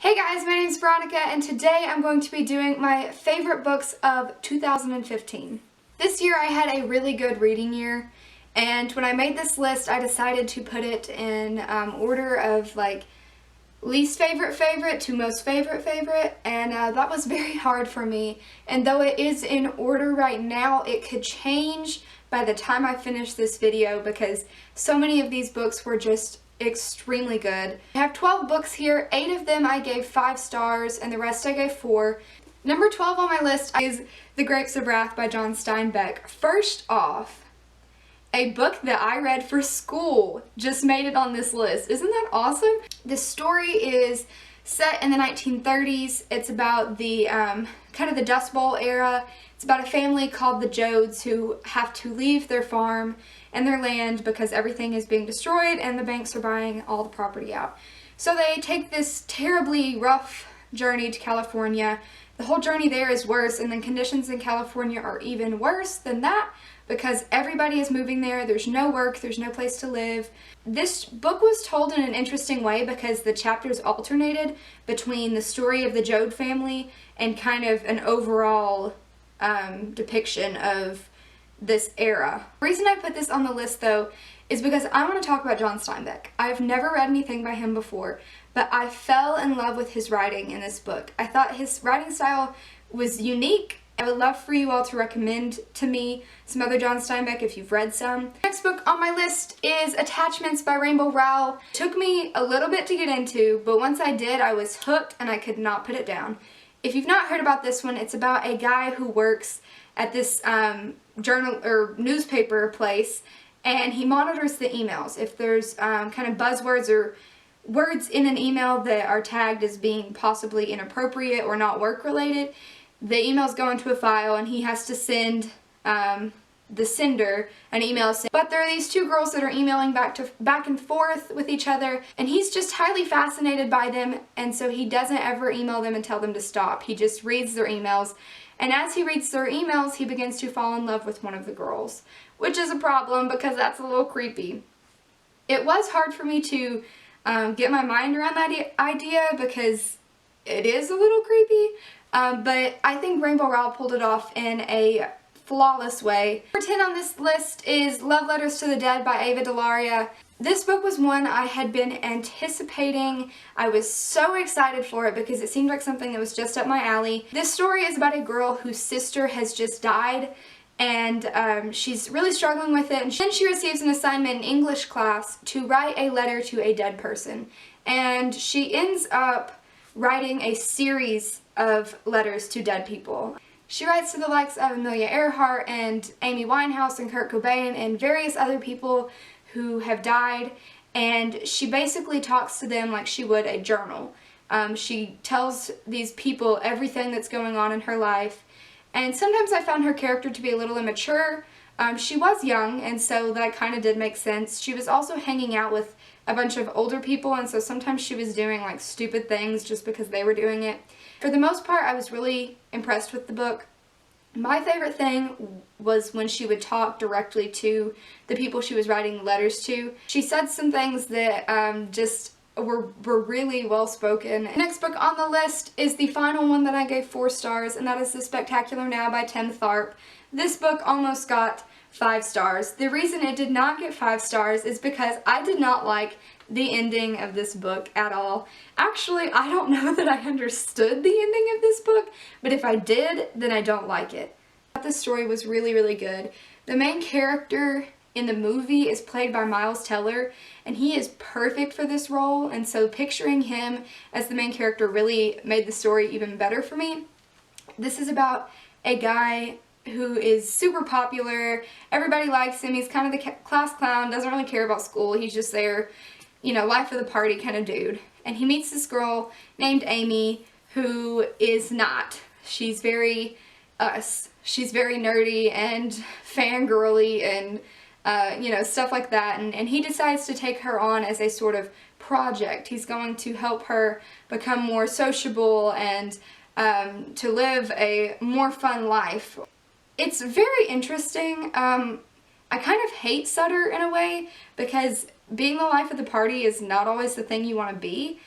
Hey guys, my name is Veronica and today I'm going to be doing my favorite books of 2015. This year I had a really good reading year, and when I made this list I decided to put it in order of like least favorite to most favorite, and that was very hard for me. And though it is in order right now, it could change by the time I finish this video because so many of these books were just extremely good. I have 12 books here. 8 of them I gave 5 stars and the rest I gave 4. Number 12 on my list is The Grapes of Wrath by John Steinbeck. First off, a book that I read for school just made it on this list. Isn't that awesome? This story is set in the 1930s. It's about the kind of the Dust Bowl era. It's about a family called the Joads who have to leave their farm and their land because everything is being destroyed and the banks are buying all the property out. So they take this terribly rough journey to California. The whole journey there is worse, and then conditions in California are even worse than that because everybody is moving there. There's no work, there's no place to live. This book was told in an interesting way because the chapters alternated between the story of the Joad family and kind of an overall depiction of this era. The reason I put this on the list though is because I want to talk about John Steinbeck. I've never read anything by him before, but I fell in love with his writing in this book. I thought his writing style was unique. I would love for you all to recommend to me some other John Steinbeck if you've read some. Next book on my list is Attachments by Rainbow Rowell. It took me a little bit to get into, but once I did, I was hooked and I could not put it down. If you've not heard about this one, it's about a guy who works at this journal or newspaper place, and he monitors the emails. If there's kind of buzzwords or words in an email that are tagged as being possibly inappropriate or not work related, the emails go into a file and he has to send the sender an email saying, but there are these 2 girls that are emailing back and forth with each other, and he's just highly fascinated by them, and so he doesn't ever email them and tell them to stop. He just reads their emails, and as he reads their emails he begins to fall in love with one of the girls, which is a problem because that's a little creepy. It was hard for me to get my mind around that idea because it is a little creepy, but I think Rainbow Rowell pulled it off in a flawless way. Number 10 on this list is Love Letters to the Dead by Ava DeLaria. This book was one I had been anticipating. I was so excited for it because it seemed like something that was just up my alley. This story is about a girl whose sister has just died, and she's really struggling with it, and then she receives an assignment in English class to write a letter to a dead person, and she ends up writing a series of letters to dead people. She writes to the likes of Amelia Earhart and Amy Winehouse and Kurt Cobain and various other people who have died, and she basically talks to them like she would a journal. She tells these people everything that's going on in her life, and sometimes I found her character to be a little immature. She was young, and so that kind of did make sense. She was also hanging out with a bunch of older people, and so sometimes she was doing like stupid things just because they were doing it. For the most part, I was really impressed with the book. My favorite thing was when she would talk directly to the people she was writing letters to. She said some things that just were really well spoken. The next book on the list is the final one that I gave 4 stars, and that is The Spectacular Now by Tim Tharp. This book almost got 5 stars. The reason it did not get 5 stars is because I did not like the ending of this book at all. Actually, I don't know that I understood the ending of this book, but if I did, then I don't like it. The story was really good. The main character in the movie is played by Miles Teller, and he is perfect for this role, and so picturing him as the main character really made the story even better for me. This is about a guy who is super popular. Everybody likes him. He's kind of the class clown, doesn't really care about school. He's just there, you know, life of the party kind of dude. And he meets this girl named Amy who is not. She's very us. She's very nerdy and fangirly and you know, stuff like that. And he decides to take her on as a sort of project. He's going to help her become more sociable and to live a more fun life. It's very interesting. I kind of hate Sutter in a way because being the life of the party is not always the thing you want to be,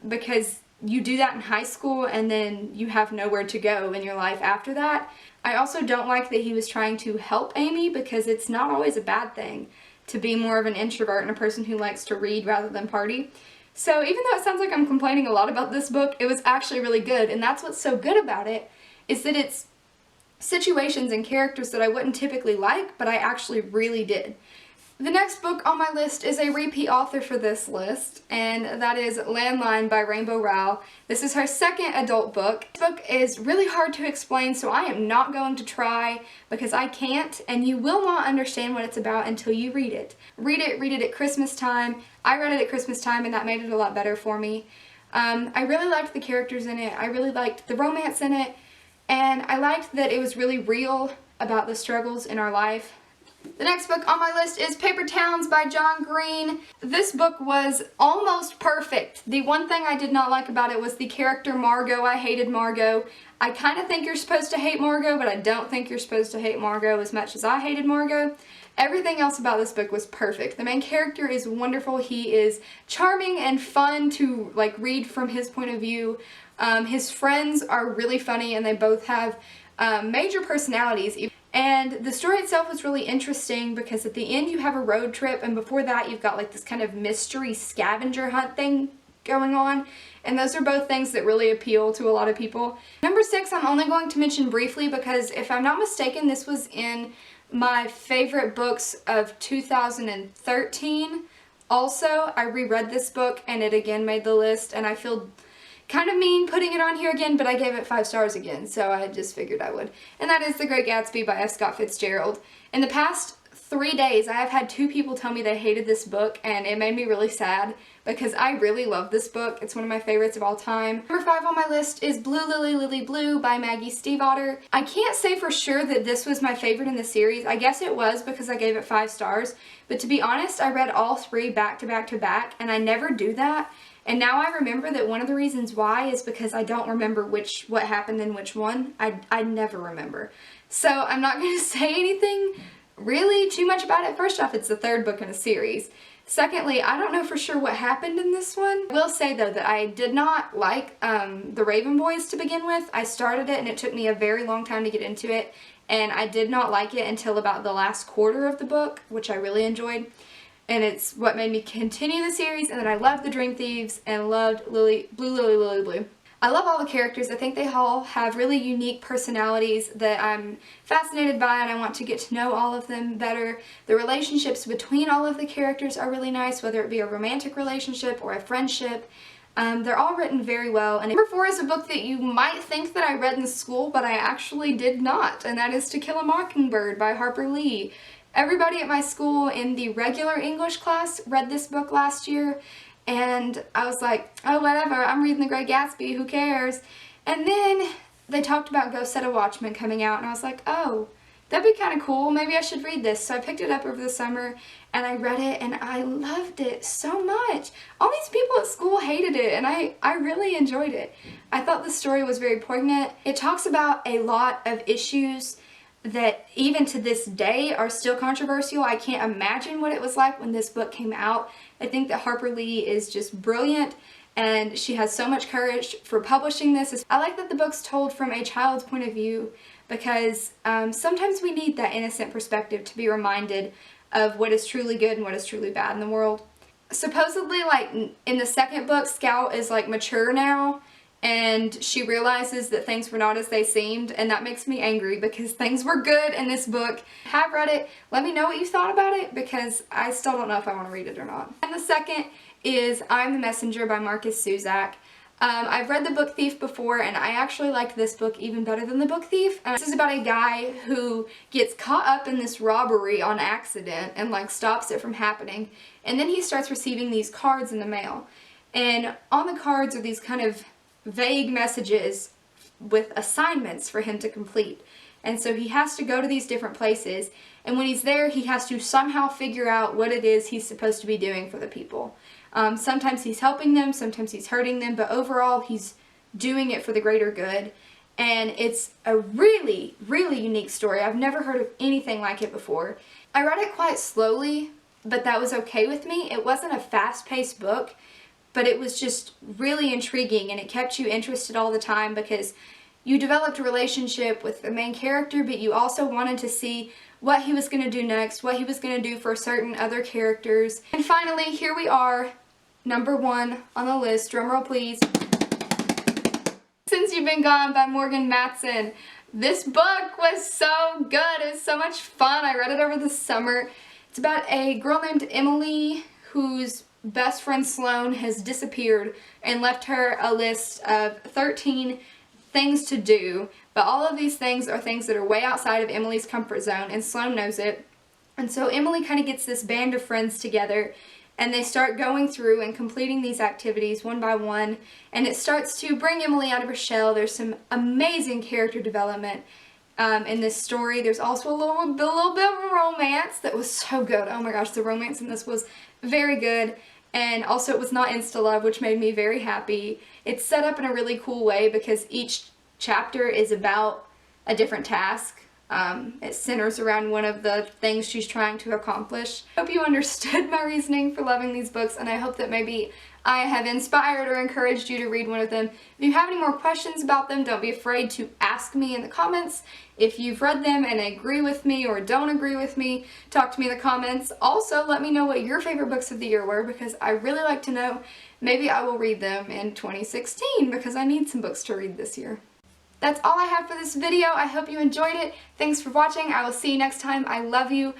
because you do that in high school and then you have nowhere to go in your life after that. I also don't like that he was trying to help Amy, because it's not always a bad thing to be more of an introvert and a person who likes to read rather than party. So even though it sounds like I'm complaining a lot about this book, it was actually really good, and that's what's so good about it, is that it's situations and characters that I wouldn't typically like, but I actually really did. The next book on my list is a repeat author for this list, and that is Landline by Rainbow Rowell. This is her second adult book. This book is really hard to explain, so I am not going to try, because I can't, and you will not understand what it's about until you read it. Read it at Christmas time. I read it at Christmas time, and that made it a lot better for me. I really liked the characters in it. I really liked the romance in it, and I liked that it was really real about the struggles in our life. The next book on my list is Paper Towns by John Green. This book was almost perfect. The one thing I did not like about it was the character Margot. I hated Margot. I kind of think you're supposed to hate Margot, but I don't think you're supposed to hate Margot as much as I hated Margot. Everything else about this book was perfect. The main character is wonderful. He is charming and fun to read from his point of view. His friends are really funny, and they both have major personalities. And the story itself was really interesting because at the end you have a road trip, and before that you've got this kind of mystery scavenger hunt thing going on. And those are both things that really appeal to a lot of people. Number 6 I'm only going to mention briefly because if I'm not mistaken, this was in my favorite books of 2013. Also, I reread this book and it again made the list, and I feel kind of mean putting it on here again, but I gave it 5 stars again, so I just figured I would. And that is The Great Gatsby by F. Scott Fitzgerald. In the past 3 days, I have had 2 people tell me they hated this book, and it made me really sad because I really love this book. It's one of my favorites of all time. Number 5 on my list is Blue Lily Lily Blue by Maggie Stiefvater. I can't say for sure that this was my favorite in the series. I guess it was because I gave it 5 stars, but to be honest, I read all 3 back to back to back, and I never do that. And now I remember that one of the reasons why is because I don't remember what happened in which one. I never remember. So I'm not going to say anything really too much about it. First off, it's the 3rd book in a series. Secondly, I don't know for sure what happened in this one. I will say though that I did not like the Raven Boys to begin with. I started it and it took me a very long time to get into it. And I did not like it until about the last quarter of the book, which I really enjoyed. And it's what made me continue the series, and then I loved the Dream Thieves and loved Blue Lily Lily Blue. I love all the characters. I think they all have really unique personalities that I'm fascinated by, and I want to get to know all of them better. The relationships between all of the characters are really nice, whether it be a romantic relationship or a friendship. They're all written very well. And number 4 is a book that you might think that I read in school, but I actually did not, and that is To Kill a Mockingbird by Harper Lee. Everybody at my school in the regular English class read this book last year, and I was like, oh whatever, I'm reading The Great Gatsby, who cares? And then they talked about Go Set a Watchman coming out, and I was like, oh, that'd be kind of cool, maybe I should read this. So I picked it up over the summer, and I read it, and I loved it so much. All these people at school hated it, and I really enjoyed it. I thought the story was very poignant. It talks about a lot of issues that even to this day are still controversial. I can't imagine what it was like when this book came out. I think that Harper Lee is just brilliant, and she has so much courage for publishing this. I like that the book's told from a child's point of view because sometimes we need that innocent perspective to be reminded of what is truly good and what is truly bad in the world. Supposedly, in the 2nd book, Scout is mature now, and she realizes that things were not as they seemed, and that makes me angry because things were good in this book. Have read it. Let me know what you thought about it because I still don't know if I want to read it or not. And the 2nd is I'm the Messenger by Marcus Zusak. I've read The Book Thief before, and I actually liked this book even better than The Book Thief. This is about a guy who gets caught up in this robbery on accident and stops it from happening, and then he starts receiving these cards in the mail. And on the cards are these kind of vague messages with assignments for him to complete. And so he has to go to these different places, and when he's there he has to somehow figure out what it is he's supposed to be doing for the people. Sometimes he's helping them, sometimes he's hurting them, but overall he's doing it for the greater good. And it's a really, really unique story. I've never heard of anything like it before. I read it quite slowly, but that was okay with me. It wasn't a fast-paced book, but it was just really intriguing and it kept you interested all the time because you developed a relationship with the main character, but you also wanted to see what he was going to do next, what he was going to do for certain other characters. And finally, here we are, number 1 on the list, drumroll please. Since You've Been Gone by Morgan Matson. This book was so good. It was so much fun. I read it over the summer. It's about a girl named Emily whose best friend Sloane has disappeared and left her a list of 13 things to do. But all of these things are things that are way outside of Emily's comfort zone, and Sloane knows it. And so Emily kind of gets this band of friends together, and they start going through and completing these activities one by one, and it starts to bring Emily out of her shell. There's some amazing character development in this story. There's also a little bit of romance that was so good. Oh my gosh, the romance in this was very good. And also it was not insta-love, which made me very happy. It's set up in a really cool way because each chapter is about a different task. It centers around one of the things she's trying to accomplish. I hope you understood my reasoning for loving these books, and I hope that maybe I have inspired or encouraged you to read one of them. If you have any more questions about them, don't be afraid to ask me in the comments. If you've read them and agree with me or don't agree with me, talk to me in the comments. Also, let me know what your favorite books of the year were because I really like to know. Maybe I will read them in 2016 because I need some books to read this year. That's all I have for this video. I hope you enjoyed it. Thanks for watching. I will see you next time. I love you.